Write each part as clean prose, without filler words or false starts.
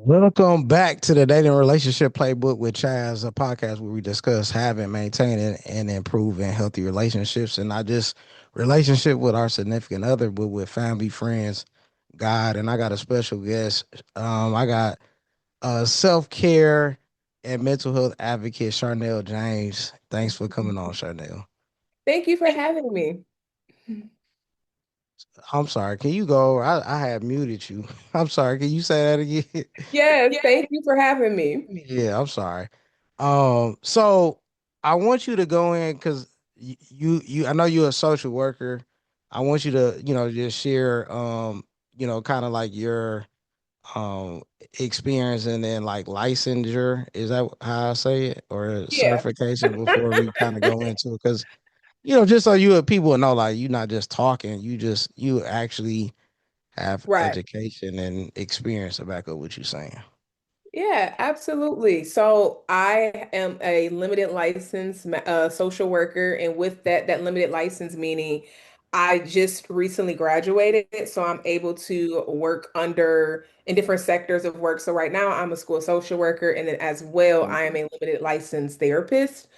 Welcome back to the Dating Relationship Playbook with Chaz, a podcast where we discuss having, maintaining, and improving healthy relationships, and not just relationship with our significant other, but with family, friends, God. And I got a special guest. I got self care and mental health advocate Sharnell James. Thanks for coming on, Sharnell. Thank you for having me. I'm sorry. Can you go? I had muted you. I'm sorry. Can you say that again? Yes, thank you for having me. Yeah, I'm sorry. So I want you to go in because I know you're a social worker. I want you to, just share, kind of like your um experience and then like licensure. Is that how I say it? Or Yeah. certification before we kind of go into it? Because, just so people know, like you're not just talking, you actually have Right. education and experience to back up what you're saying. Yeah, absolutely. So I am a limited license social worker, and with that limited license meaning I just recently graduated, so I'm able to work under in different sectors of work. So right now I'm a school social worker, and then as well I am a limited license therapist.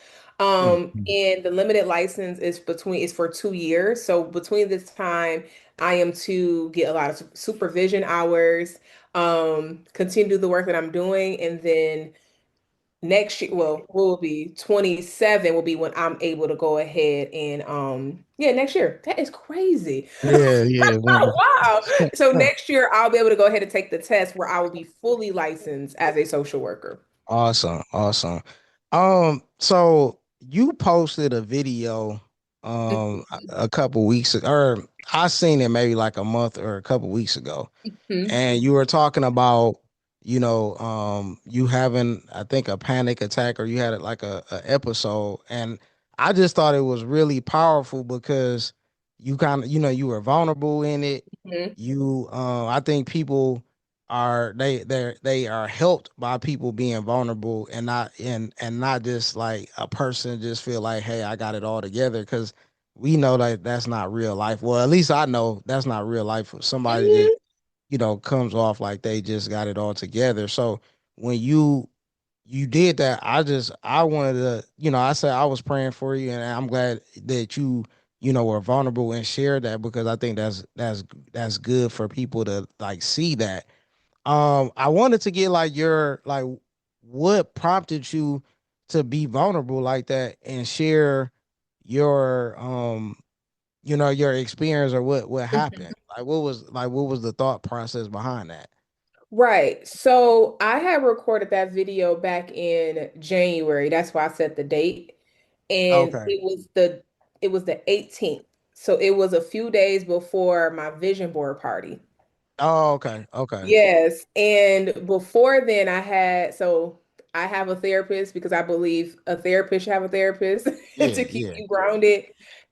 Mhm. And the limited license is for 2 years. So between this time, I am to get a lot of supervision hours, continue to do the work that I'm doing, and then next year, well, will be 27 will be when I'm able to go ahead and yeah, next year. That is crazy. Yeah, yeah. Wow. So next year I'll be able to go ahead and take the test where I will be fully licensed as a social worker. Awesome, awesome. So you posted a video a couple weeks ago, or I seen it maybe like a month or a couple weeks ago, Mhm. and you were talking about, you having, I think, a panic attack, or you had it like a episode, and I just thought it was really powerful because you kind of, you were vulnerable in it. Mhm. I think people they are helped by people being vulnerable and not just like a person just feel like, hey, I got it all together, because we know that that's not real life. Well, at least I know that's not real life for somebody that Mhm. comes off like they just got it all together. So when you did that, I wanted to, I said I was praying for you, and I'm glad that you were vulnerable and shared that, because I think that's good for people to like see that. I wanted to get like your like what prompted you to be vulnerable like that and share your your experience, or what happened. Like what was the thought process behind that? Right. So I had recorded that video back in January. That's why I set the date. And Okay. it was the 18th. So it was a few days before my vision board party. Oh, okay. Okay. Yes. And before then I have a therapist because I believe a therapist should have a therapist Yeah, to keep yeah. you grounded.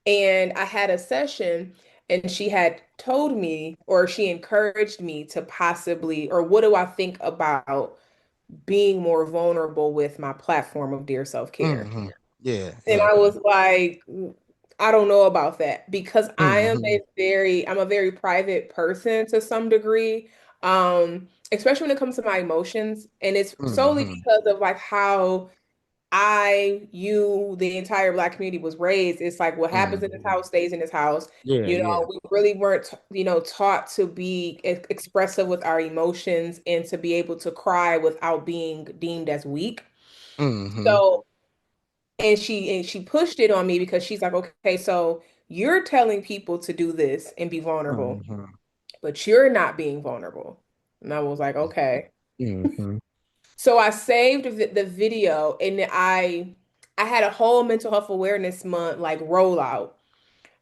And I had a session and she had told me, or she encouraged me to possibly, or what do I think about being more vulnerable with my platform of Dear Self-Care? Hmm. Yeah, And yeah. I was like, I don't know about that because Hmm. I'm a very private person to some degree. Especially when it comes to my emotions. And it's solely Hmm. because of like how the entire Black community was raised. It's like what happens in this Hmm. house stays in this house. Yeah, yeah. We really weren't, taught to be expressive with our emotions and to be able to cry without being deemed as weak. Hmm. So and she pushed it on me because she's like, okay, so you're telling people to do this and be vulnerable, Hmm. but you're not being vulnerable. And I was like, okay. Hmm. So I saved the video, and I had a whole mental health awareness month like rollout.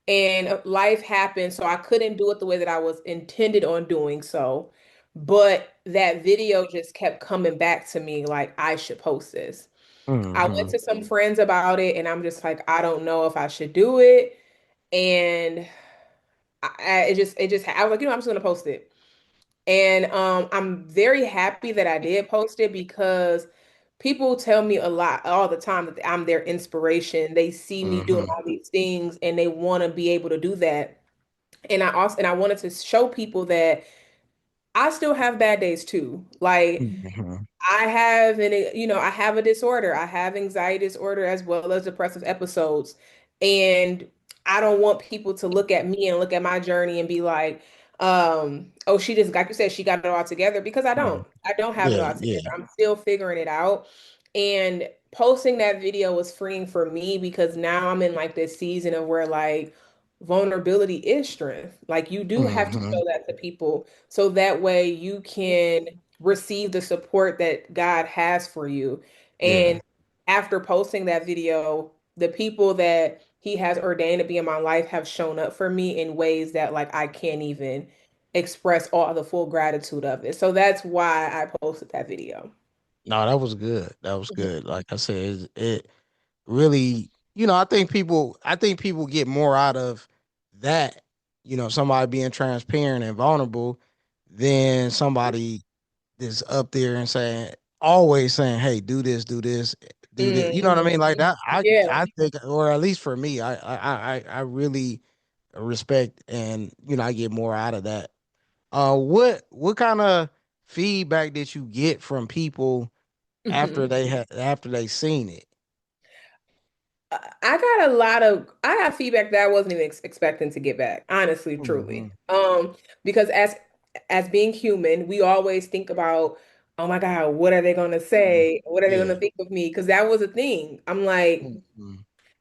And life happened, so I couldn't do it the way that I was intended on doing so. But that video just kept coming back to me like I should post this. I went Hmm. to some friends about it, and I'm just like, I don't know if I should do it. And I was like, I'm just gonna post it. And I'm very happy that I did post it because people tell me a lot all the time that I'm their inspiration. They see me doing Hmm. all these things and they want to be able to do that. And I wanted to show people that I still have bad days too. Like Mhm. I have I have a disorder. I have anxiety disorder as well as depressive episodes. And I don't want people to look at me and look at my journey and be like, oh, she just, like you said, she got it all together because I Mhm. don't. I don't have it Yeah, all yeah. together. I'm still figuring it out. And posting that video was freeing for me because now I'm in like this season of where like vulnerability is strength. Like you do have to Hmm. show that to people so that way you can receive the support that God has for you. Yeah. And after posting that video, the people that he has ordained to be in my life have shown up for me in ways that like I can't even express all the full gratitude of it. So that's why I posted that video. No, that was good. That was Mhm. good. Like I said, it really, I think people get more out of that, somebody being transparent and vulnerable than somebody that's up there and always saying, "Hey, do this, do this, do this." You know what I mean? Like Mhm. that. Yeah. I think, or at least for me, I really respect, and I get more out of that. What kind of feedback did you get from people Mhm. after they seen it? I got feedback that I wasn't even expecting to get back, honestly, truly. Hmm. Because as being human, we always think about, oh my God, what are they gonna say? What are they Yeah. gonna think of me? Because that was a thing. I'm like, Hmm.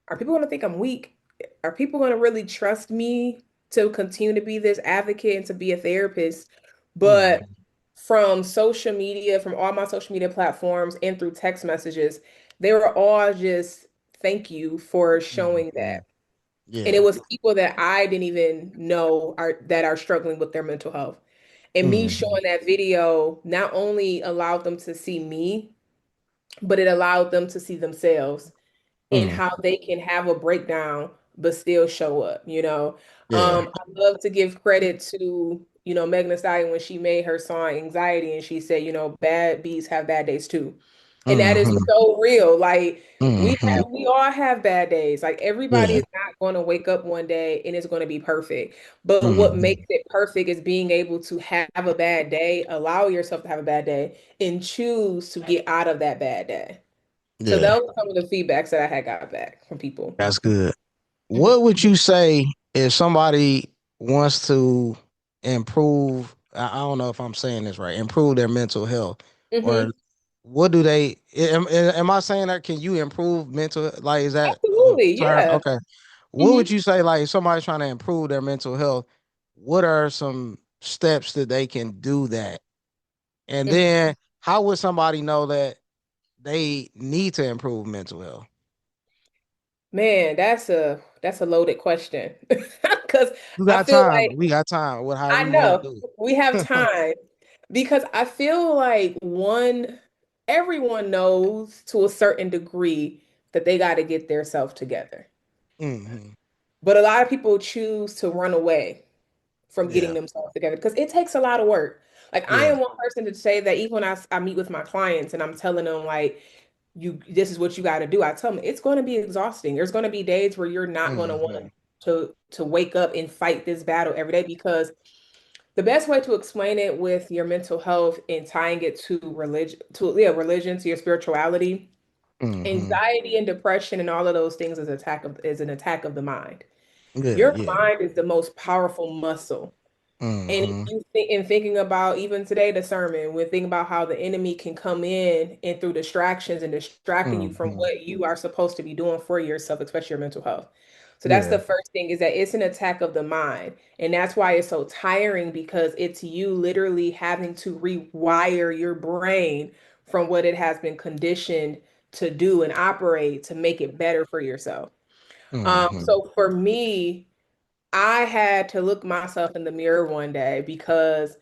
are people gonna think I'm weak? Are people gonna really trust me to continue to be this advocate and to be a therapist? But Hmm. from social media, from all my social media platforms and through text messages, they were all just thank you for showing Hmm. that. And it Yeah. was people that I didn't even know are struggling with their mental health. And me Hmm. showing that video not only allowed them to see me, but it allowed them to see themselves and Hmm. how they can have a breakdown but still show up, you know. Yeah. I love to give credit to, Megan Thee Stallion when she made her song Anxiety and she said, bad bees have bad days too. And that is Hmm. so real. Like Hmm. we all have bad days. Like everybody Yeah. is not going to wake up one day and it's going to be perfect. But what Hmm. makes it perfect is being able to have a bad day, allow yourself to have a bad day, and choose to get out of that bad day. So Yeah. that was some of the feedbacks that I had got back from people. That's good. Hmm. What would you say if somebody wants to improve? I don't know if I'm saying this right. Improve their mental health, or Hmm. what do they? Am I saying that? Can you improve mental? Like, is that a Absolutely, term? yeah. Okay. What Hmm. would you say? Like, if somebody's trying to improve their mental health, what are some steps that they can do that? And Hmm. then, how would somebody know that they need to improve mental health? Man, that's a loaded question. Because You I got feel time. like We got time. What? I However you want know to do we have it. time because I feel like everyone knows to a certain degree that they got to get their self together. Hmm. But a lot of people choose to run away from getting Yeah. themselves together because it takes a lot of work. Like I Yeah. am one person to say that even when I meet with my clients and I'm telling them like this is what you got to do. I tell them it's going to be exhausting. There's going to be days where you're not going to want Hmm. to wake up and fight this battle every day because the best way to explain it with your mental health and tying it to religion, to your spirituality, Hmm. anxiety and depression and all of those things is an attack of the mind. Yeah. Your Yeah. mind is the most powerful muscle. And if Hmm. you think in thinking about even today the sermon, we're thinking about how the enemy can come in and through distractions and distracting you from Hmm. what you are supposed to be doing for yourself, especially your mental health. So that's Yeah. the first thing is that it's an attack of the mind. And that's why it's so tiring because it's you literally having to rewire your brain from what it has been conditioned to do and operate to make it better for yourself. Hmm. So for me, I had to look myself in the mirror one day because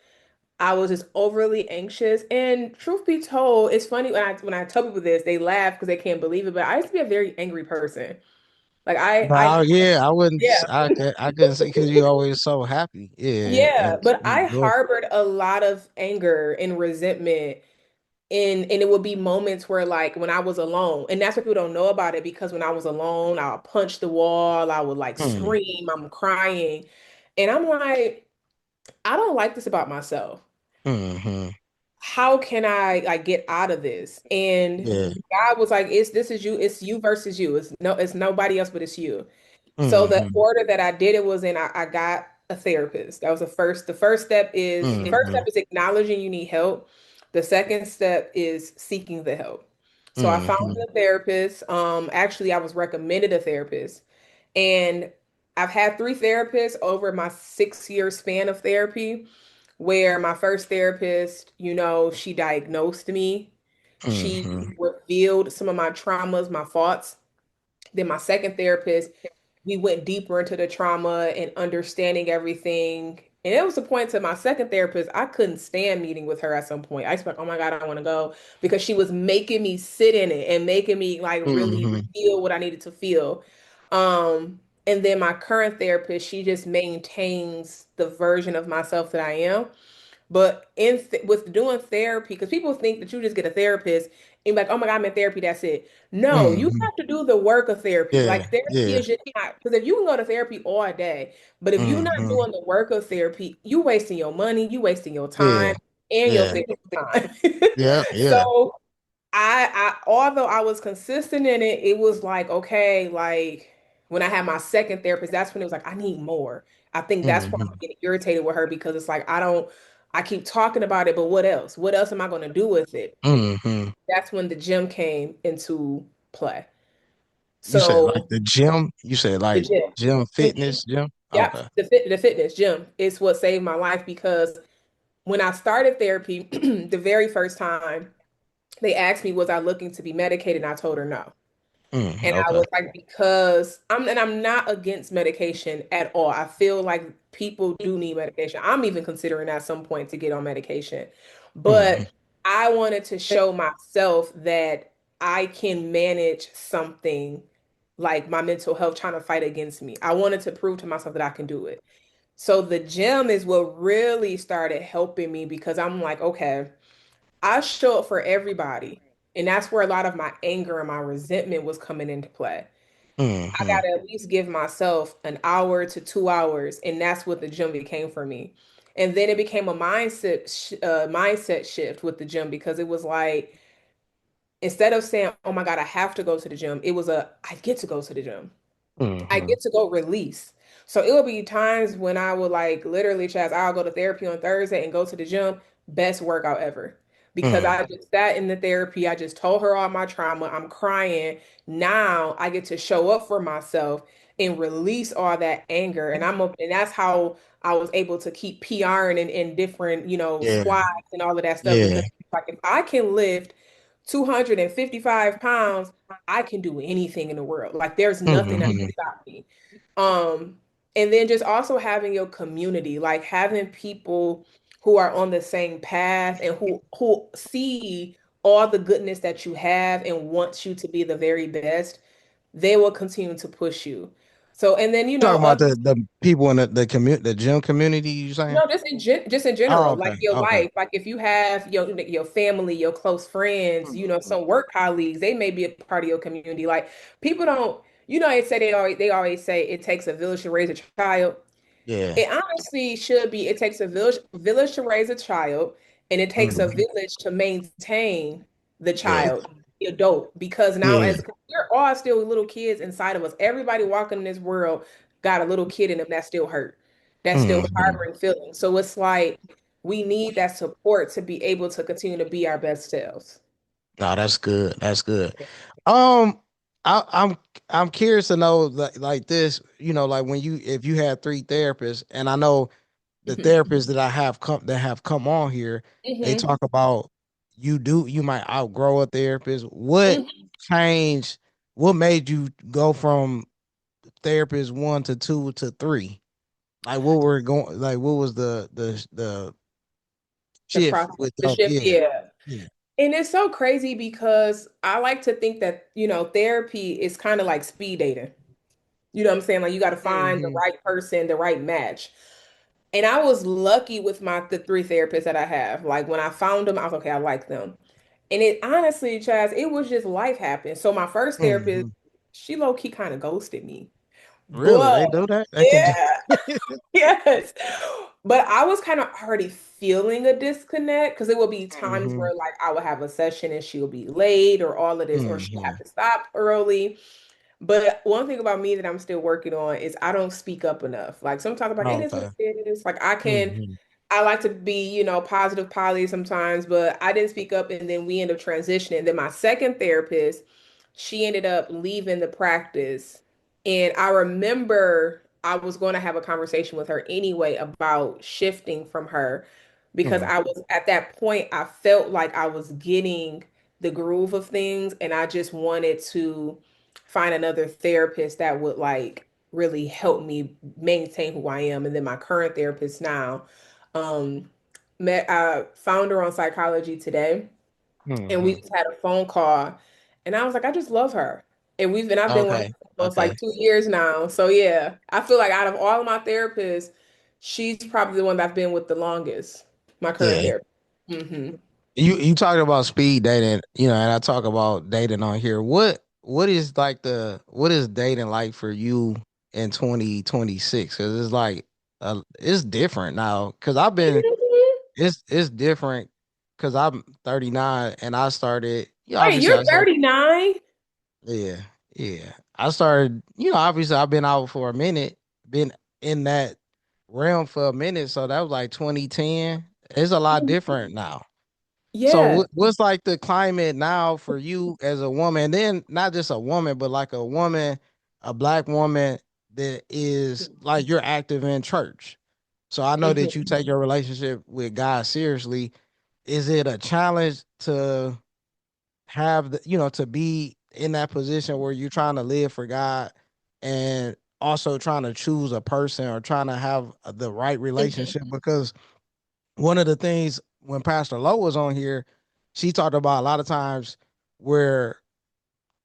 I was just overly anxious. And truth be told, it's funny when I tell people this, they laugh because they can't believe it. But I used to be a very angry person. Like I But yeah, I wouldn't. yeah, I couldn't say because you're always so happy. Yeah, yeah. and But I joy. harbored a lot of anger and resentment. And it would be moments where like when I was alone, and that's what people don't know about it because when I was alone, I'll punch the wall, I would like Hmm. scream, I'm crying. And I'm like, I don't like this about myself. Mm-hmm. How can I like get out of this? And Yeah. God was like, it's this is you, it's you versus you. It's nobody else but it's you. So the Mm-hmm. order that I did it was in I got a therapist. That was the first Mm-hmm. step is acknowledging you need help. The second step is seeking the help. So I found Mm-hmm. a therapist. Actually I was recommended a therapist. And I've had three therapists over my 6 year span of therapy, where my first therapist, she diagnosed me. She Mm-hmm. revealed some of my traumas, my faults. Then my second therapist, we went deeper into the trauma and understanding everything. And it was the point to my second therapist, I couldn't stand meeting with her at some point. I was like, oh my God, I don't want to go because she was making me sit in it and making me like really Mm-hmm. feel what I needed to feel. And then my current therapist, she just maintains the version of myself that I am. But with doing therapy, because people think that you just get a therapist and be like, oh my God, I'm in therapy, that's it. No, you Mm-hmm. have to do the work of therapy. Yeah. Like therapy Yeah. is just not, because if you can go to therapy all day, but if you're not Mm-hmm. doing the work of therapy, you wasting your money, you wasting your Yeah. time and your Yeah. therapy time. Yeah. Yeah. So although I was consistent in it, it was like, okay, like when I had my second therapist, that's when it was like, I need more. I think that's why I'm Mm-hmm. getting irritated with her because it's like, I keep talking about it, but what else? What else am I going to do with it? Mm-hmm. That's when the gym came into play. You said like So the gym? You said the like gym, gym Mhm. fitness gym? Yep, Okay. the fitness gym is what saved my life because when I started therapy, the very first time they asked me, was I looking to be medicated? And I told her no. Mm, And I okay. was like, because I'm not against medication at all. I feel like people do need medication. I'm even considering at some point to get on medication. Mm-hmm. But I wanted to show myself that I can manage something like my mental health trying to fight against me. I wanted to prove to myself that I can do it. So the gym is what really started helping me because I'm like, okay, I show up for everybody. And that's where a lot of my anger and my resentment was coming into play. I Mm-hmm. gotta at least give myself an hour to 2 hours, and that's what the gym became for me. And then it became a mindset shift with the gym because it was like instead of saying, "Oh my God, I have to go to the gym," it was I get to go to the gym. I Mm-hmm. get to go release. So it will be times when I would like literally, Chaz, I'll go to therapy on Thursday and go to the gym, best workout ever. Because Mm. I just sat in the therapy, I just told her all my trauma, I'm crying. Now I get to show up for myself and release all that anger. And that's how I was able to keep PRing in different, Yeah. squats and all of that stuff. Yeah. Because like if I can lift 255 pounds, I can do anything in the world. Like there's nothing that Mm-hmm. can stop me. Um, and then just also having your community, like having people who are on the same path and who see all the goodness that you have and want you to be the very best, they will continue to push you. So, and then Talking about other the people in the gym community, you saying? no, just in Oh, general, like okay. your Okay. life. Like if you have your family, your close friends, Mhm. some work colleagues, they may be a part of your community. Like people don't, they always say it takes a village to raise a child. Yeah. It honestly should be it takes a village to raise a child, and it takes a Mhm. village to maintain the Yeah. child, the adult. Because now, Yeah. as we're all still little kids inside of us, everybody walking in this world got a little kid in them that's still hurt, that's still Mhm. harboring feelings. So it's like we need that support to be able to continue to be our best selves. No, that's good. That's good. Um, I'm curious to know like this, like when you if you had three therapists, and I know the Hmm. therapists that have come on here, they Hmm. talk about you might outgrow a therapist. What Hmm. changed? What made you go from therapist one to two to three? Like what were going? Like what was the The shift process, with the shift, yeah, yeah. yeah. And it's so crazy because I like to think that, therapy is kind of like speed dating. You know what I'm saying? Like you got to find the Hmm. right person, the right match. And I was lucky with the three therapists that I have. Like when I found them, I was okay, I like them. And it honestly, Chaz, it was just life happened. So my first therapist, Hmm. she low key kind of ghosted me. Really, But they do that? They can do. yeah, yes. But I was kind of already feeling a disconnect because there will be times Hmm. where like I would have a session and she'll be late or all of this, or she'll Hmm. have to stop early. But one thing about me that I'm still working on is I don't speak up enough. Like sometimes like it is what Okay. it is. Like I can Hmm. I like to be, positive Polly sometimes, but I didn't speak up and then we end up transitioning. Then my second therapist, she ended up leaving the practice. And I remember I was going to have a conversation with her anyway about shifting from her because Hmm. I was at that point, I felt like I was getting the groove of things and I just wanted to find another therapist that would like really help me maintain who I am. And then my current therapist now, um, I found her on Psychology Today, and we Hmm. just had a phone call, and I was like, I just love her, and I've been with her Okay. for almost Okay. like 2 years now. So yeah, I feel like out of all of my therapists, she's probably the one that I've been with the longest. My current Yeah. therapist. Hmm. You talked about speed dating, and I talk about dating on here. What is like what is dating like for you in 2026? Because it's like it's different now. Because I've been it's different because I'm 39 and I started. Wait, Obviously you're I started. 39? Yeah, yeah. I started. Obviously I've been out for a minute, been in that realm for a minute. So that was like 2010. It's a lot different now. So Yeah. what's like the climate now for you as a woman? And then not just a woman, but like a woman, a black woman that is like you're active in church. So I know that you Mhm. take your relationship with God seriously. Is it a challenge to have to be in that position where you're trying to live for God and also trying to choose a person or trying to have the right Mhm. relationship? Because one of the things when Pastor Lowe was on here, she talked about a lot of times where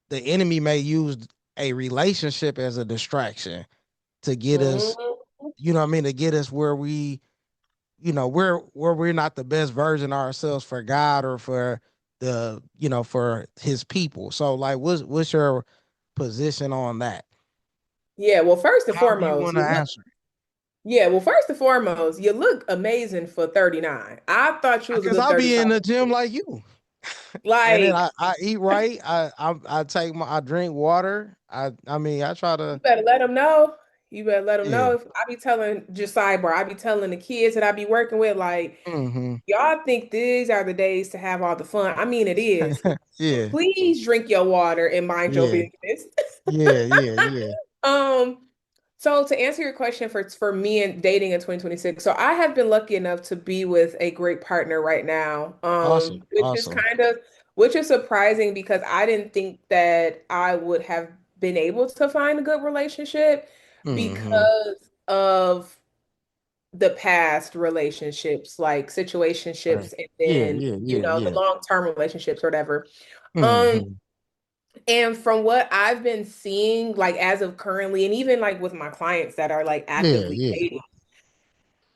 the enemy may use a relationship as a distraction to get us, Mhm. what I mean, to get us where we're not the best version of ourselves for God or for for his people. So like what's your position on that? Yeah, well, first and However you foremost, want to you look answer. yeah, well, first and foremost, you look amazing for 39. I thought you was a Because good I'll be 35. in the gym like you. And then Like, I eat right. I take I drink water. I mean I try you to. better let them know. You better let them Yeah. know. If I be telling, just sidebar, I be telling the kids that I be working with, like, Hmm. y'all think these are the days to have all the fun. I mean, it is. But Yeah. please drink your water and mind your Yeah. business. Yeah. Yeah. Yeah. Um, so to answer your question for me and dating in 2026, so I have been lucky enough to be with a great partner right now. Awesome. Awesome. Which is surprising because I didn't think that I would have been able to find a good relationship Hmm. because of the past relationships, like Right. situationships and Yeah. then, Yeah. Yeah. the Yeah. long-term relationships or whatever. Um, Hmm. and from what I've been seeing, like as of currently, and even like with my clients that are like Yeah. actively Yeah. dating,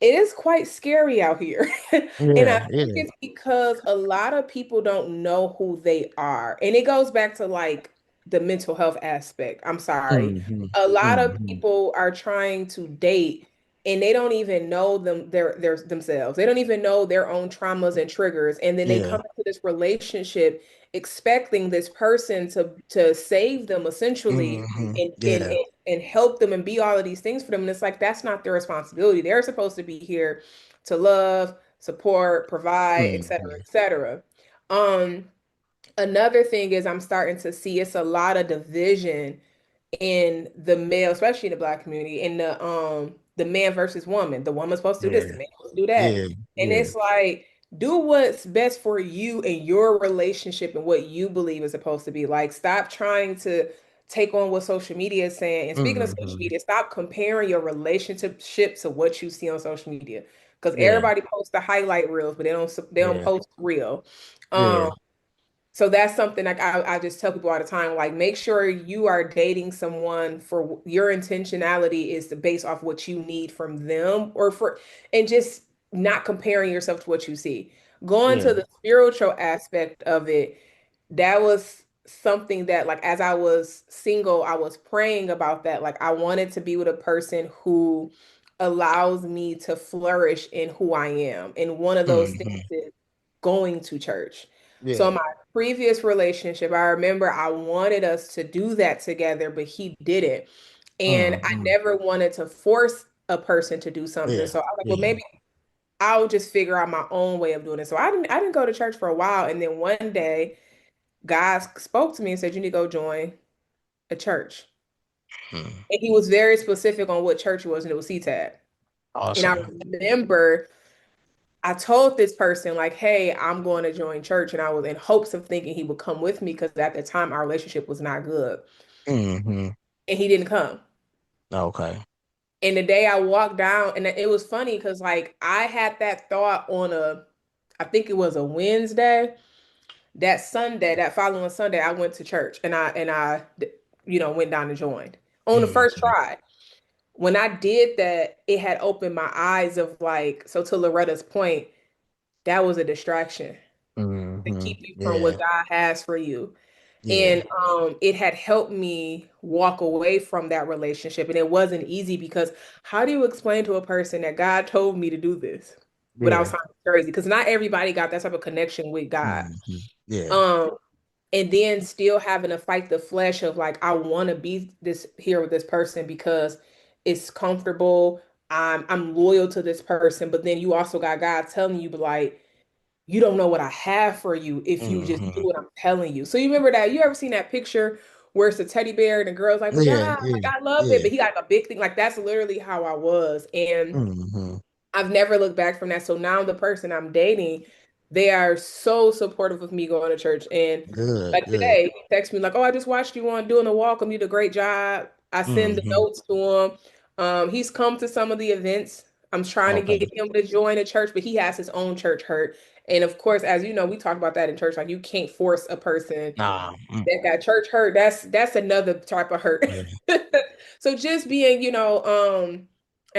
it is quite scary out here. And I Yeah. think Yeah. it's because a lot of people don't know who they are. And it goes back to like the mental health aspect. I'm sorry. Hmm. A lot of Hmm. people are trying to date and they don't even know their themselves. They don't even know their own traumas and triggers. And then they Yeah. come into this relationship expecting this person to save them essentially Hmm. and and Yeah. and and help them and be all of these things for them. And it's like that's not their responsibility. They're supposed to be here to love, support, provide, et cetera, Hmm. et cetera. Um, Another thing is I'm starting to see it's a lot of division in the male, especially in the black community, in the man versus woman. The woman's supposed to do this, Yeah. the man's supposed to do that. Yeah. And Yeah. it's like, do what's best for you and your relationship and what you believe is supposed to be. Like, stop trying to take on what social media is saying. And speaking of social Hmm. media, stop comparing your relationship to what you see on social media. Because Yeah. everybody posts the highlight reels, but they don't Yeah. post real. Yeah. Um, so that's something like I just tell people all the time, like make sure you are dating someone for your intentionality is to base off what you need from them and just not comparing yourself to what you see. Going Yeah. to the spiritual aspect of it, that was something that, like, as I was single, I was praying about that. Like, I wanted to be with a person who allows me to flourish in who I am. And one of those things Hmm. is going to church. So, Yeah. my previous relationship, I remember I wanted us to do that together, but he didn't. And I Hmm. never wanted to force a person to do something. Yeah. So I was like, well, Yeah. maybe I'll just figure out my own way of doing it. So I didn't go to church for a while. And then one day, God spoke to me and said, you need to go join a church. Hmm. And he was very specific on what church it was, and it was CTAD. And I Awesome. remember I told this person, like, hey, I'm going to join church. And I was in hopes of thinking he would come with me because at the time our relationship was not good. Hmm. And he didn't come. Okay. And the day I walked down, and it was funny because, like, I had that thought on I think it was a Wednesday. That Sunday, that following Sunday, I went to church and I went down and joined on the first Hmm. try. When I did that, it had opened my eyes of, like, so to Loretta's point, that was a distraction to Hmm. keep you from what Yeah. God has for you. And Yeah. it had helped me walk away from that relationship. And it wasn't easy because how do you explain to a person that God told me to do this without Yeah. sounding crazy? Because not everybody got that type of connection with God. Hmm. Yeah. Um, and then still having to fight the flesh of, like, I want to be this here with this person because it's comfortable. I'm loyal to this person, but then you also got God telling you, but, like, you don't know what I have for you if you just do Hmm. what I'm telling you. So you remember that? You ever seen that picture where it's a teddy bear and the girl's like, but Yeah. God, Yeah. like, I love it, Yeah. but he got like a big thing. Like, that's literally how I was. And Hmm. I've never looked back from that. So now the person I'm dating, they are so supportive of me going to church. And Good. like Good. today, he texted me like, "Oh, I just watched you on doing a welcome. You did a great job." I send the Hmm. notes to him. He's come to some of the events. I'm trying to Okay. get him to join a church, but he has his own church hurt. And of course, as you know, we talk about that in church. Like, you can't force a person Nah. that got church hurt. That's another type of hurt. Yeah. So just being, and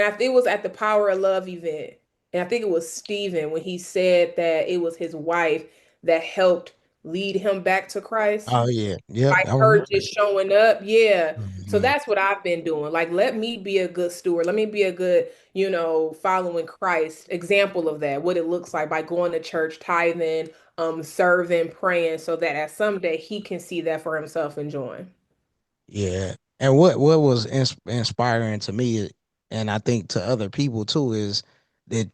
I think it was at the Power of Love event, and I think it was Stephen when he said that it was his wife that helped lead him back to Christ Oh yeah. Yep. by I her remember. just showing up. Yeah. So Hmm. that's what I've been doing. Like, let me be a good steward. Let me be a good, following Christ example of that, what it looks like by going to church, tithing, serving, praying, so that at someday he can see that for himself and join. Yeah. And what was inspiring to me, and I think to other people too, is that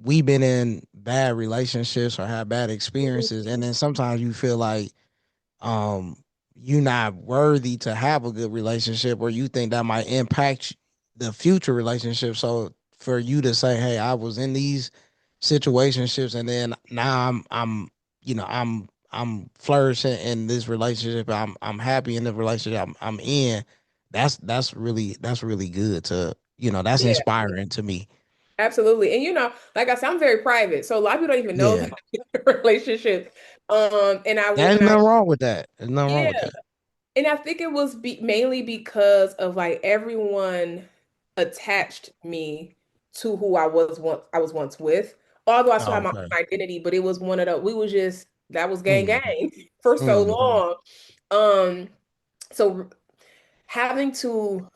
we've been in bad relationships or had bad experiences, and then sometimes you feel like um you're not worthy to have a good relationship, or you think that might impact the future relationship. So for you to say, hey, I was in these situationships, and then now I'm flourishing in this relationship, I'm happy in the relationship I'm in. That's really good to, that's Yeah, inspiring to me. absolutely. And like I said, I'm very private. So a lot of people don't even know Yeah. that I'm in a relationship. And I There's when I nothing wrong with that. There's nothing wrong yeah, with that. and I think it was mainly because of, like, everyone attached me to who I was once with. Although I still Oh, have my okay. own identity, but it was one of the we was just that was gang Hmm. gang for so Hmm. long. Um, so having to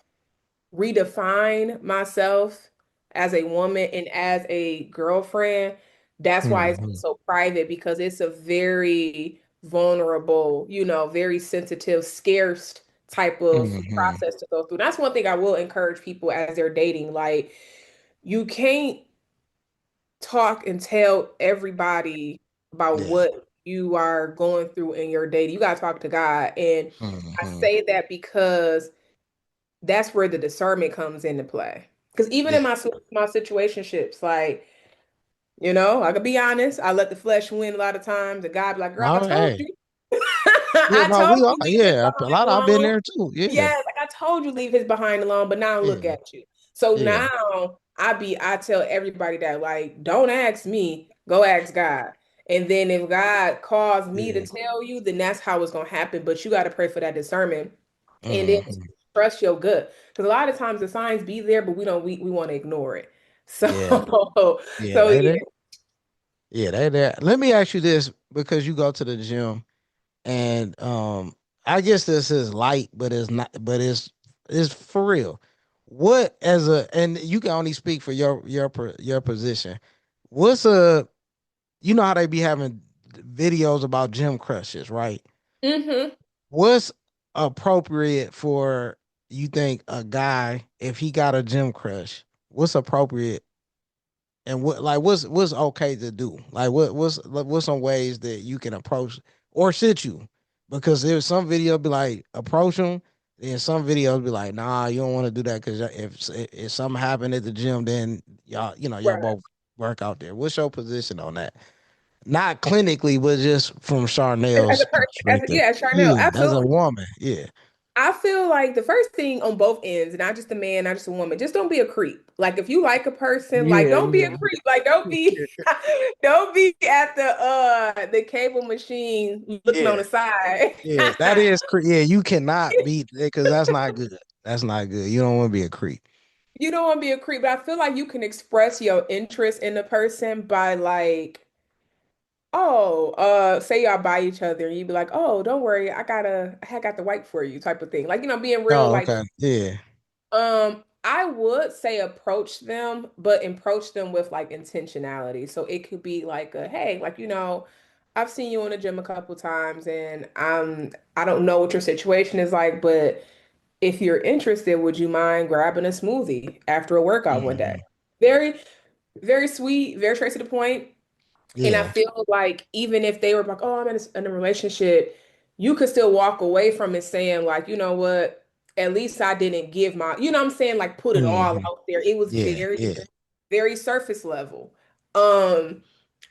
redefine myself as a woman and as a girlfriend, that's why it's Hmm. so private, because it's a very vulnerable, very sensitive, scarce type of Hmm. process to go through. That's one thing I will encourage people as they're dating. Like, you can't talk and tell everybody about Yeah. what you are going through in your dating. You got to talk to God. And I Hmm. say that because that's where the discernment comes into play. Because even Yeah. in my situationships, like, I could be honest, I let the flesh win a lot of times. The guy be like, "Girl, I Oh, told hey. you, Yeah, I no, told we are. you leave his Yeah, a behind lot. I've been alone." there too. Yeah. Yeah, like, I told you leave his behind alone, but now look Yeah. at you. So Yeah. now I tell everybody that, like, don't ask me, go ask God. And then if God calls me to Yeah. tell you, then that's how it's gonna happen. But you got to pray for that discernment, and then Hmm. trust your gut. Because a lot of times the signs be there, but we want to ignore it. So Yeah. Yeah. so They yeah. there. Yeah. They there. Let me ask you this, because you go to the gym. and I guess this is light, but it's not. But it's for real. What as a and you can only speak for your position. What's a you know how they be having videos about gym crushes, right? Hmm. What's appropriate for you think a guy if he got a gym crush? What's appropriate and what's okay to do? What's some ways that you can approach or should you? Because there's some video be like approach them, then some videos be like nah, you don't want to do that because if something happened at the gym, then y'all Right. both work out there. What's your position on that? Not clinically, but just from As Charnel's a person, perspective. yeah, Sharnell, Yeah, as a absolutely. woman. Yeah. I feel like the first thing on both ends, not just a man, not just a woman, just don't be a creep. Like if you like a person, like Yeah, don't be a yeah, creep. Like don't be don't be at the cable machine looking on yeah, the side. yeah. That is, yeah. You cannot beat it because that's not good. That's not good. You don't want to be a creep. You don't want to be a creep, but I feel like you can express your interest in the person by like, oh, say y'all buy each other and you'd be like, oh, don't worry, I got the white for you type of thing. Like, being real Oh, like. okay. Yeah. I would say approach them, but approach them with like intentionality. So it could be like a, hey, like, I've seen you in the gym a couple times and I don't know what your situation is like, but if you're interested, would you mind grabbing a smoothie after a workout one day? Hmm. Very, very sweet, very straight to the point. And I Yeah. feel like even if they were like, oh, I'm in a relationship, you could still walk away from it saying, like, you know what? At least I didn't give my, what I'm saying, like put it all Hmm. out there. It was Yeah. very, Yeah. very surface level. Um,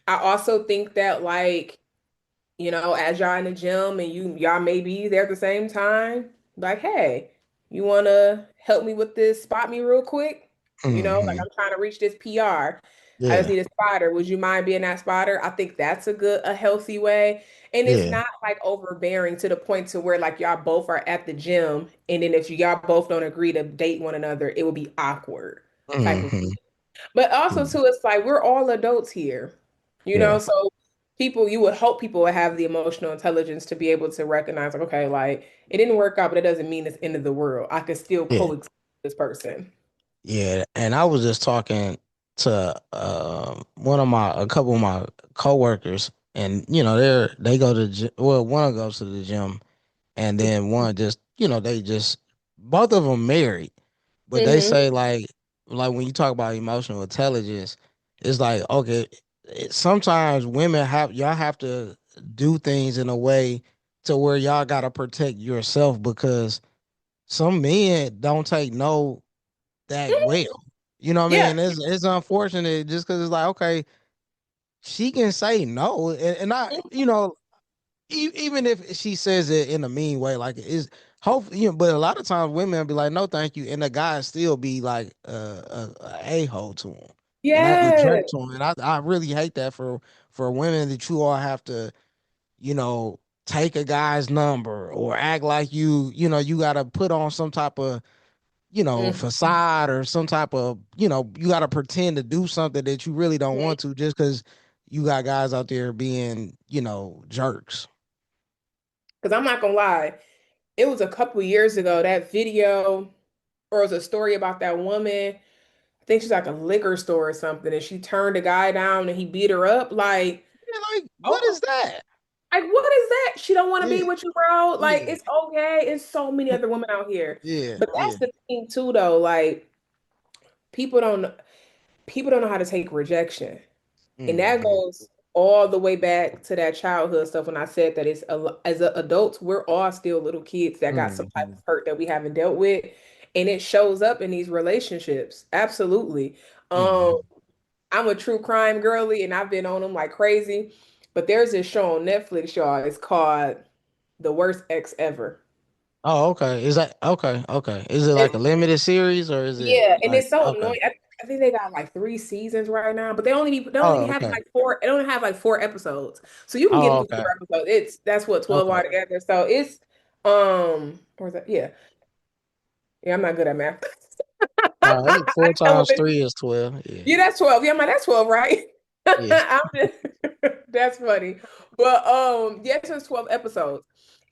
I also think that like as y'all in the gym and y'all may be there at the same time, like, hey, you wanna help me with this, spot me real quick? Like Hmm. I'm trying to reach this PR. I just Yeah. need a spotter. Would you mind being that spotter? I think that's a healthy way. And it's Yeah. not like overbearing to the point to where like y'all both are at the gym and then if y'all both don't agree to date one another, it would be awkward type of. Hmm. But also too, it's like we're all adults here, Yeah. so you would hope people would have the emotional intelligence to be able to recognize, like, okay, like it didn't work out, but it doesn't mean it's the end of the world. I could still Yeah. coexist with this person. Yeah. And I was just talking to a couple of my coworkers, and they go to well, one goes to the gym, and then one just they just both of them married, but they Hmm. say like when you talk about emotional intelligence, it's like okay, sometimes women y'all have to do things in a way to where y'all gotta protect yourself because some men don't take no that well. You know what I Yeah. mean? It's unfortunate just because it's like okay, she can say no, and I even if she says it in a mean way, like it's hopefully, but a lot of times women be like, no, thank you, and the guy still be like a hole to him, and I a Yeah. jerk to him, and I really hate that for women that you all have to, you know, take a guy's number or act like you got to put on some type of Mhm. facade or some type of you got to pretend to do something that you really don't want to just because you got guys out there being jerks. Because I'm not gonna lie, it was a couple years ago that video, or it was a story about that woman. I think she's like a liquor store or something, and she turned a guy down and he beat her up. Like, Yeah, like what oh, is that? like, what is that? She don't want to be Yeah, with you, bro. Like, yeah, it's okay. It's so many other women out here. yeah, But yeah. that's the thing too, though. Like, people don't people don't know how to take rejection. And that Hmm. goes all the way back to that childhood stuff when I said that as adults, we're all still little kids that got some type Hmm. of hurt that we haven't dealt with. And it shows up in these relationships. Absolutely. Um, Hmm. I'm a true crime girly and I've been on them like crazy. But there's this show on Netflix, y'all. It's called The Worst Ex Ever. Oh, okay. Is that okay? Okay. Is it like a limited series or is it Yeah, and like it's so okay? annoying. I think they got like 3 seasons right now, but they only be Oh, having okay. like four. It only have like 4 episodes, so you can get Oh, through okay. 4 episodes. That's what 12 Okay. altogether. So it's or is that yeah. I'm not good at math. All right. I Four know what times it- three is 12. Yeah. yeah, that's 12. Yeah, I'm like that's 12, right? Yeah. I'm just, that's funny. But yes, it's 12 episodes.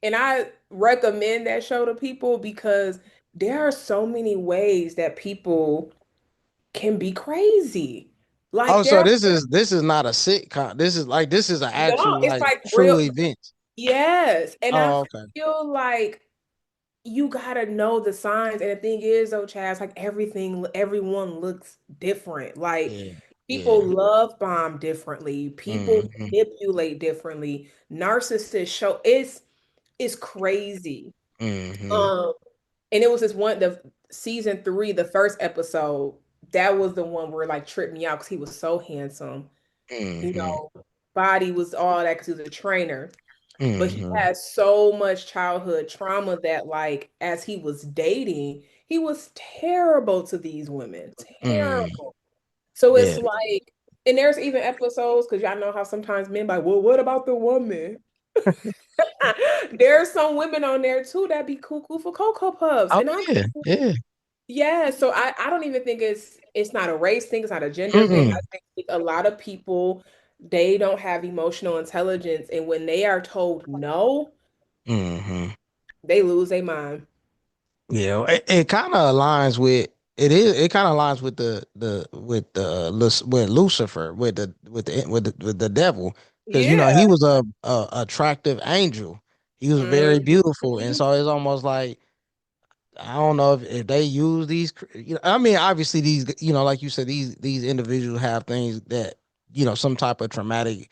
And I recommend that show to people because there are so many ways that people can be crazy. Oh, Like there so are this is not a sitcom. This is an no, actual it's like like true real. event. Yes. And I Oh, okay. feel like you gotta know the signs. And the thing is, though, Chaz, like everyone looks different. Like Yeah. people Yeah. love bomb differently. People Mm-hmm. manipulate differently. Narcissists show it's crazy. Mm-hmm. Um, and it was this one, the season three, the first episode. That was the one where like tripped me out because he was so handsome. You Mm-hmm. know, body was all that because he was a trainer. But he Mm-hmm. had so much childhood trauma that, like, as he was dating, he was terrible to these women. Mm. Terrible. So it's Yeah. like, and there's even episodes, because y'all know how sometimes men like, well, what about the woman? There's some women on there too that be cuckoo for Cocoa Puffs. Oh And I'm yeah. Yeah. yeah, so I don't even think it's not a race thing, it's not a gender thing. I Mm-mm. think a lot of people they don't have emotional intelligence, and when they are told no, Mm-hmm. they lose their mind. Yeah, it kind of aligns with it kind of aligns with with Lucifer with the devil because Yeah. he was a attractive angel. He was very beautiful, and Mhm. so it's almost like I don't know if they use these. I mean, obviously these like you said these individuals have things that some type of traumatic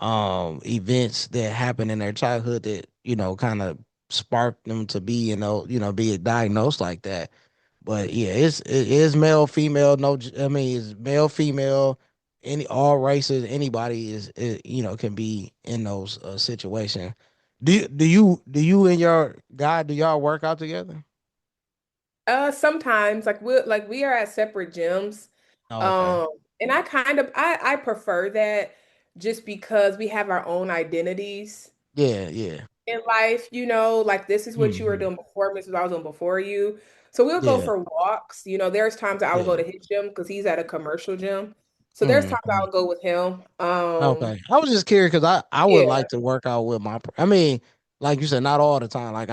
events that happen in their childhood that kind of spark them to be be diagnosed like that. But yeah, it is male female, no I mean it's male female, any all races, anybody can be in those situations. Do you and your guy, do y'all work out together? Sometimes we are at separate gyms. Oh, okay. Um, and I prefer that just because we have our own identities Yeah, yeah. in life, like this is what you were Hmm. doing before, this is what I was doing before you. So we'll go Yeah, for walks. There's times that I will go yeah. to his gym because he's at a commercial gym. So there's times Hmm. I'll go with him. Okay. I was just curious because I would Yeah. like to work out with I mean, like you said, not all the time. Like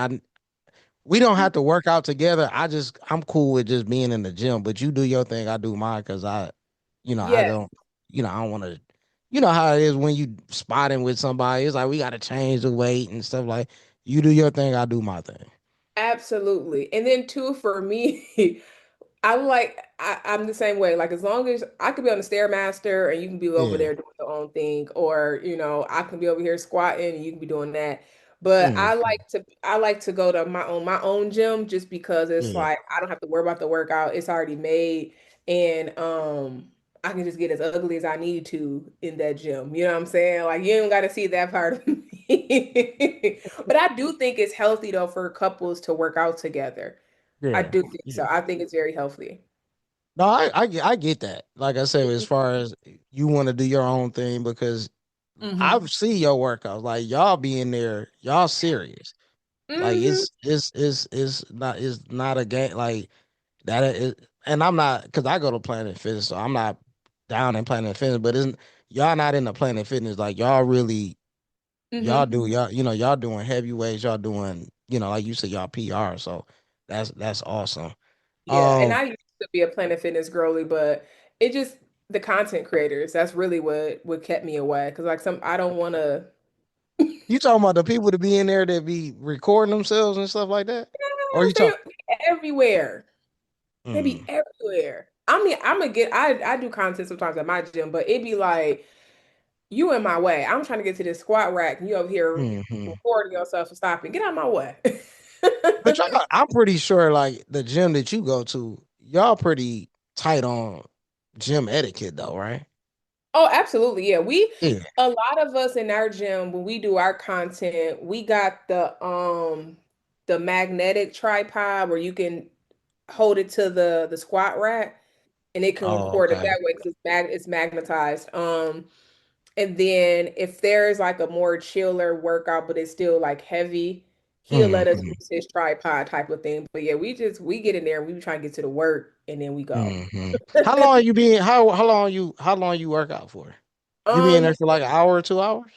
we don't have to work out together. I'm cool with just being in the gym, but you do your thing, I do mine because I Yes, don't, I don't want to, how it is when you spotting with somebody. It's like we got to change the weight and stuff. Like you do your thing, I do my thing. absolutely. And then too, for me, I'm the same way. Like as long as I could be on the Stairmaster and you can be over Yeah. there doing your own thing, or I can be over here squatting and you can be doing that. But Mm, I like to go to my own gym just because it's yeah. like I don't have to worry about the workout. It's already made, and I can just get as ugly as I need to in that gym. You know what I'm saying? Like you don't got to see that part of me. But I do think it's healthy though for couples to work out together. I Yeah. do think Yeah. so. I think it's very healthy. No, I get that. Like I said, as far as you want to do your own thing because I Hmm. see your workouts. Like y'all be in there, y'all serious. Like Hmm. it's not a game like that is, and I'm not because I go to Planet Fitness, so I'm not down in Planet Fitness, but isn't y'all not in the Planet Fitness like y'all really y'all Hmm. do y'all doing heavyweights, y'all doing like you said y'all PR, so that's awesome. Yeah, and Um, I used to be a Planet Fitness girly, but it just the content creators. That's really what kept me away. Because like I don't want to. you talking about the people that be in there that be recording themselves and stuff like that, or you They talk? everywhere. They be Mm, everywhere. I mean, I'm gonna get. I do content sometimes at my gym, but it be like you in my way. I'm trying to get to this squat rack, and you over here hmm. recording yourself and stopping. Get out of my way. But y'all, I'm pretty sure like the gym that you go to, y'all pretty tight on gym etiquette though, right? Oh, absolutely. Yeah. Yeah. A lot of us in our gym, when we do our content, we got the magnetic tripod where you can hold it to the squat rack and it can Oh, record it okay. that way because it's magnetized. And then if there's like a more chiller workout, but it's still like heavy, he'll let us Hmm. use his tripod type of thing. But yeah, we get in there and we try to get to the work and then we go. Hmm. How long you been? How long you work out for? You be in Um, there for like an hour or 2 hours?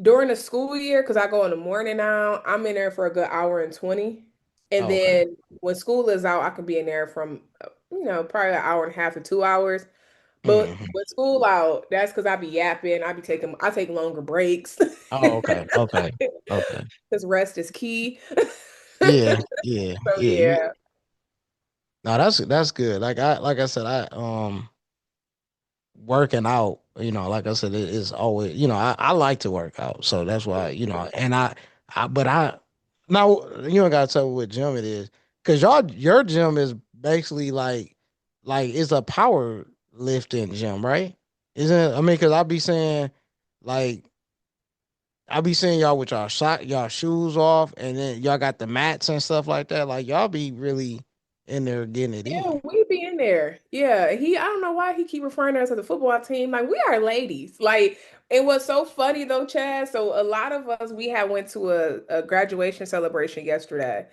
During the school year, because I go in the morning now, I'm in there for a good hour and 20. And Oh, okay. then when school is out, I can be in there from, probably an hour and a half to 2 hours. But Hmm. with school out, that's because I be yapping. I take longer breaks. Oh, okay. Okay. Okay. Because rest is key. Yeah. Yeah. So Yeah. You. yeah. No, that's good. Like I said, working out, like I said, it is always, I like to work out. So that's why, and but now you don't gotta tell me what gym it is. Cause your gym is basically like it's a power lifting gym, right? Isn't it? I mean, cause like, I be seeing y'all with y'all shoes off and then y'all got the mats and stuff like that. Like y'all be really in there getting it Yeah, in. we be in there. Yeah, I don't know why he keep referring to us as a football team. Like we are ladies. Like it was so funny though, Chad. So a lot of us, we had went to a graduation celebration yesterday.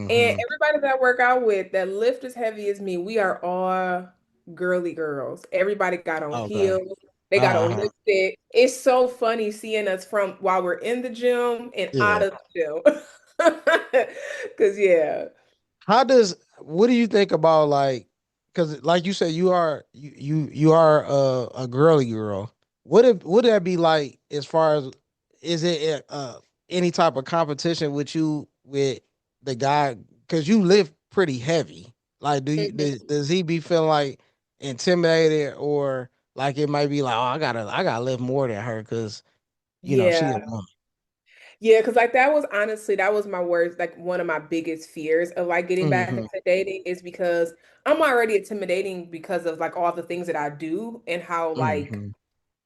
And Hmm. everybody that I work out with that lift as heavy as me, we are all girly girls. Everybody got on Okay. heels. They got on Uh-huh. lipstick. It's so funny seeing us from while we're in the gym and out Yeah. of the gym. Cause yeah. How does what do you think about like because like you said you are a girly girl. Would that be like as far as is it any type of competition with you with the guy because you live pretty heavy. Like Mhm. does he be feeling like intimidated or like it might be like oh I gotta live more than her because she a Yeah. woman. Yeah, because like that was honestly that was my worst, like one of my biggest fears of like getting back Hmm. into dating is because I'm already intimidating because of like all the things that I do and how like Hmm.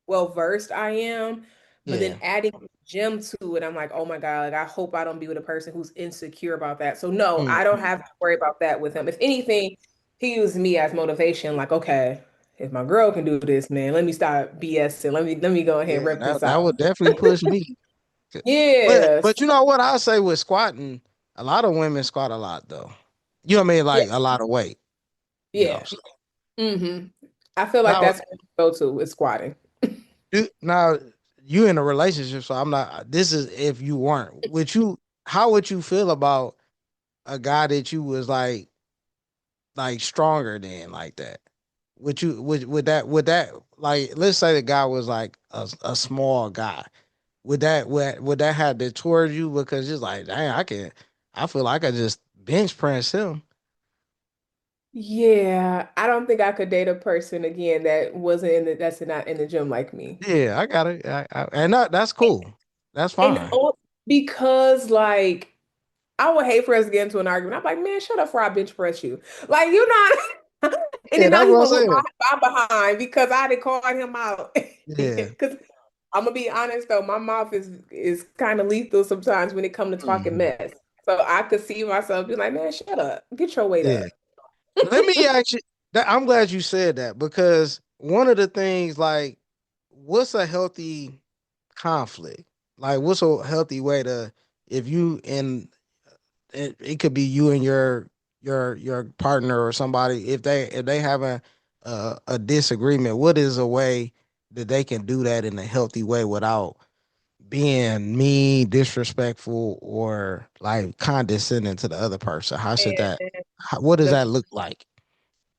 well versed I am. But then Yeah. adding gym to it, I'm like, oh my God, like I hope I don't be with a person who's insecure about that. So no, I don't Hmm. have to worry about that with him. If anything, he used me as motivation, like, okay, if my girl can do this, man, let me stop BSing. Let me go ahead and Yeah, rip this that out. would definitely push me. Yes. But you know what I say with squatting, a lot of women squat a lot though. You know what I mean? Yeah. Like a lot of weight. Yeah. So Hmm. I feel like now, that's what you go to is squatting. now you in a relationship, so I'm not. This is if you weren't. Would you? How would you feel about a guy that you was like stronger than like that? Would you would that like let's say the guy was like a small guy? Would that have detoured you because it's like dang I feel like I just bench press him. Yeah, I don't think I could date a person again that wasn't in that's not in the gym like me. Yeah, I got it. And that's cool. That's And fine. because like I would hate for us to get into an argument. I'm like, man, shut up before I bench press you. Like you know, and Yeah, then now that's he what I'm gonna look saying. my behind because I did call him out. Yeah. Because I'm gonna be honest though, my mouth is kind of lethal sometimes when it comes to talking Mhm. mess. So I could see myself being like, man, shut up, get your weight Yeah. up. Let me actually. I'm glad you said that because one of the things, like, what's a healthy conflict? Like, what's a healthy way to, if you and it could be you and your partner or somebody, if they have a disagreement, what is a way that they can do that in a healthy way without being mean, disrespectful, or like condescending to the other person? How should that? And What does the that look like?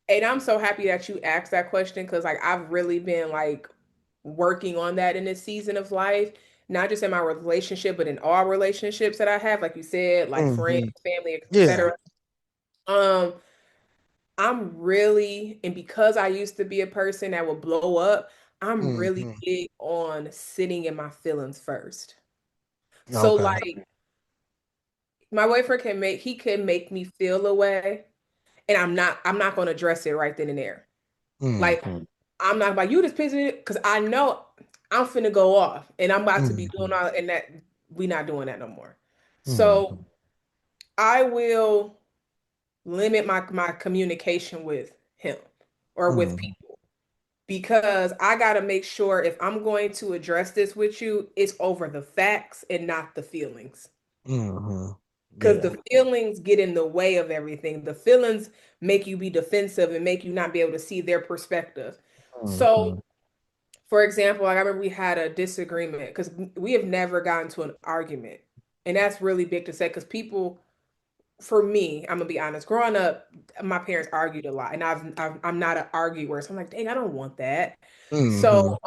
and I'm so happy that you asked that question because like I've really been like working on that in this season of life, not just in my relationship, but in all relationships that I have, like you said, like friends, Hmm. family, Yeah. etc. Um, I'm really, and because I used to be a person that would blow up, I'm really Hmm. big on sitting in my feelings first. So Okay. like my boyfriend can make me feel a way, and I'm not gonna address it right then and there. Like Hmm. I'm not about you just pissing me because I know I'm finna go off and I'm about to be Hmm. doing all and that we not doing that no more. So Hmm. I will limit my communication with him or with Hmm. people because I gotta make sure if I'm going to address this with you, it's over the facts and not the feelings. Hmm. Because Yeah. the feelings get in the way of everything. The feelings make you be defensive and make you not be able to see their perspective. So Hmm. For example, like I remember we had a disagreement because we have never gotten to an argument. And that's really big to say because people, for me, I'm gonna be honest, growing up, my parents argued a lot, and I'm not an arguer. So I'm like, dang, I don't want that. Mm-hmm. So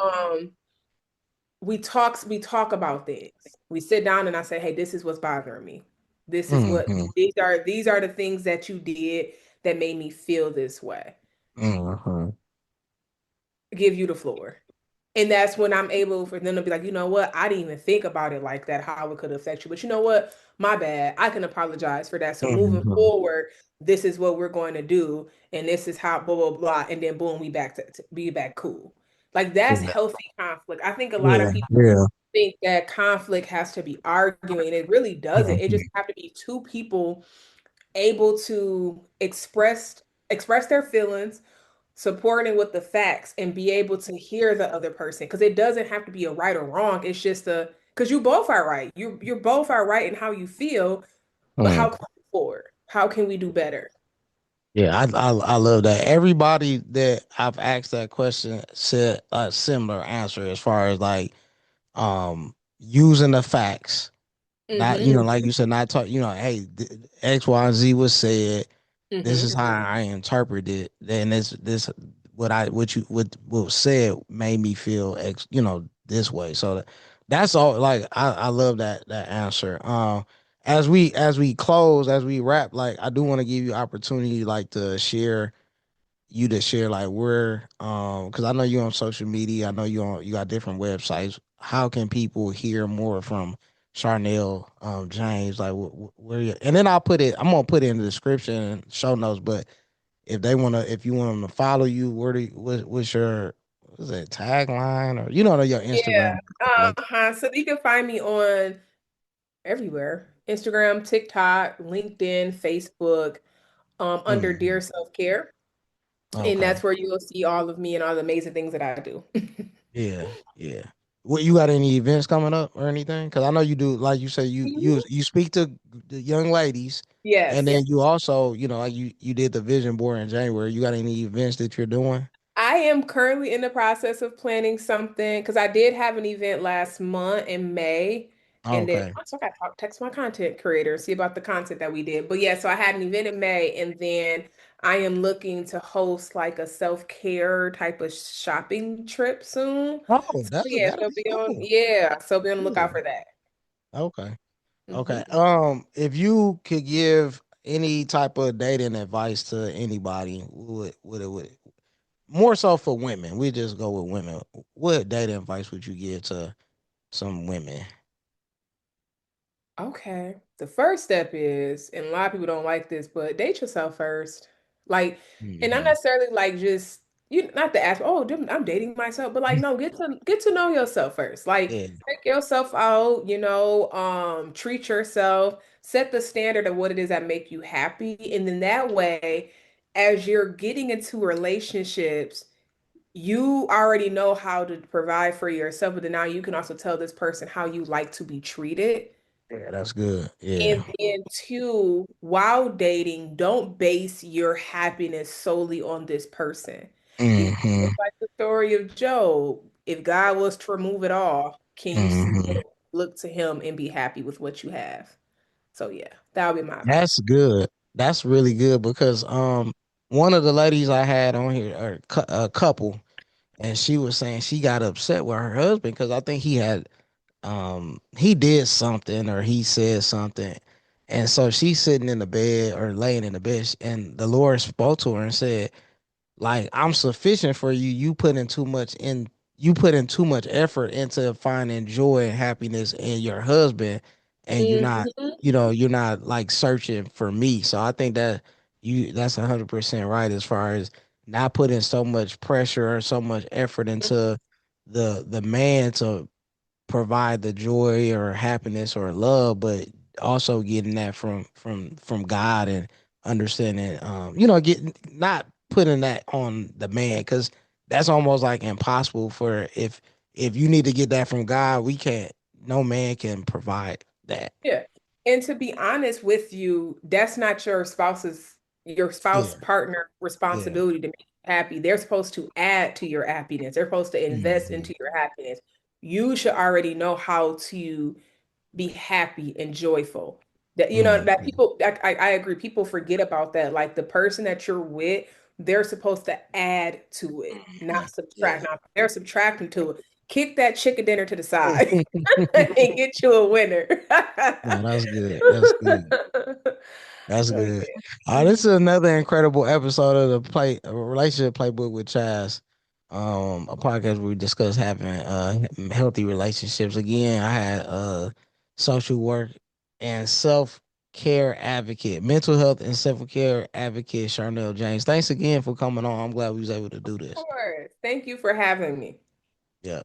we talk about things. We sit down and I say, hey, this is what's bothering me. This is what Mm-hmm. these are the things that you did that made me feel this way. Mm-hmm. Give you the floor. And that's when I'm able for them to be like, you know what? I didn't even think about it like that, how it could affect you. But you know what? My bad. I can apologize for that. So moving Mm-hmm. forward, this is what we're going to do, and this is how blah blah blah. And then boom, we back to be back cool. Like that's Yeah. healthy conflict. I think a lot of Yeah. people Yeah. think that conflict has to be arguing, and it really doesn't. It just Mm-hmm. have to be two people able to express their feelings, supporting with the facts, and be able to hear the other person. Because it doesn't have to be a right or wrong. It's just a because you both are right. You're both are right in how you feel, but how Mm. can we move forward? How can we do better? Yeah, I love that. Everybody that I've asked that question said a similar answer as far as like using the facts. Not, Mm-hmm. like you said, not talk, hey, X, Y, and Z was said. This is Mm-hmm. how I interpret it. Then this what was said made me feel this way. So that's all. Like I love that answer. As we close, as we wrap, like I do want to give you opportunity like to share like where because I know you're on social media. I know you got different websites. How can people hear more from Sharnell James? Like where you, and then I'm gonna put it in the description and show notes. But if you want them to follow you, what's your what's that tagline or your Yeah. Instagram? Like, Uh-huh. So you can find me on everywhere. Instagram, TikTok, LinkedIn, Facebook, under Dear mm, Self Care. And okay, that's where you'll see all of me and all the amazing things that I do. yeah, yeah. What you got any events coming up or anything? Because I know you do. Like you say, you speak to the young ladies, and Yes. then you also like you did the vision board in January. You got any events that you're doing? I am currently in the process of planning something because I did have an event last month in May. And then Okay. also I got to text my content creator, see about the content that we did. But yeah, so I had an event in May, and then I am looking to host like a self-care type of shopping trip soon. Oh, So yeah, that'll be cool. so be on the lookout Yeah. for that. Okay. Okay. Hmm. If you could give any type of dating advice to anybody, would more so for women? We just go with women. What dating advice would you give to some women? Okay. The first step is, and a lot of people don't like this, but date yourself first. Like, and not Hmm. necessarily like just you not to ask, oh, I'm dating myself, but like no, get to know yourself first. Like, Yeah. check yourself out, treat yourself, set the standard of what it is that make you happy. And then that way, as you're getting into relationships, you already know how to provide for yourself, but then now you can also tell this person how you like to be treated. Yeah, that's good. Yeah. And then two, while dating, don't base your happiness solely on this person. Because Hmm. it's like the story of Job. If God was to remove it all, can you Hmm. still look to him and be happy with what you have? So yeah, that would be my advice. That's good. That's really good because one of the ladies I had on here, or a couple, and she was saying she got upset with her husband because I think he did something or he said something, and so she's sitting in the bed or laying in the bed, and the Lord spoke to her and said, like, I'm sufficient for you. You put in too much effort into finding joy and happiness in your husband, and Hmm. you're not like searching for me. So I think that's 100% right as far as not putting so much pressure or so much effort into the man to provide the joy or happiness or love, but also getting that from God and understanding, getting not putting that on the man because that's almost like impossible for if you need to get that from God, we can't. No man can provide that. Yeah. And to be honest with you, that's not your Yeah, spouse partner yeah, responsibility to me. happy. They're supposed to add to your happiness. They're supposed to invest Hmm. into your happiness. You should already know how to be happy and joyful. That you know that Hmm. people I agree. People forget about that. Like the person that you're with, they're supposed to add to it, not Yeah. subtract. Now, if they're subtracting to it, kick that chicken dinner to the side and get you a winner. No, that's good. That's good. That's good. Okay. This is another incredible episode of the play relationship playbook with Chaz. A podcast where we discuss having healthy relationships. Again, I had social work and self care advocate, mental health and self care advocate, Sharnell James. Thanks again for coming on. I'm glad we was able to do Of this. course. Thank you for having me. Yeah.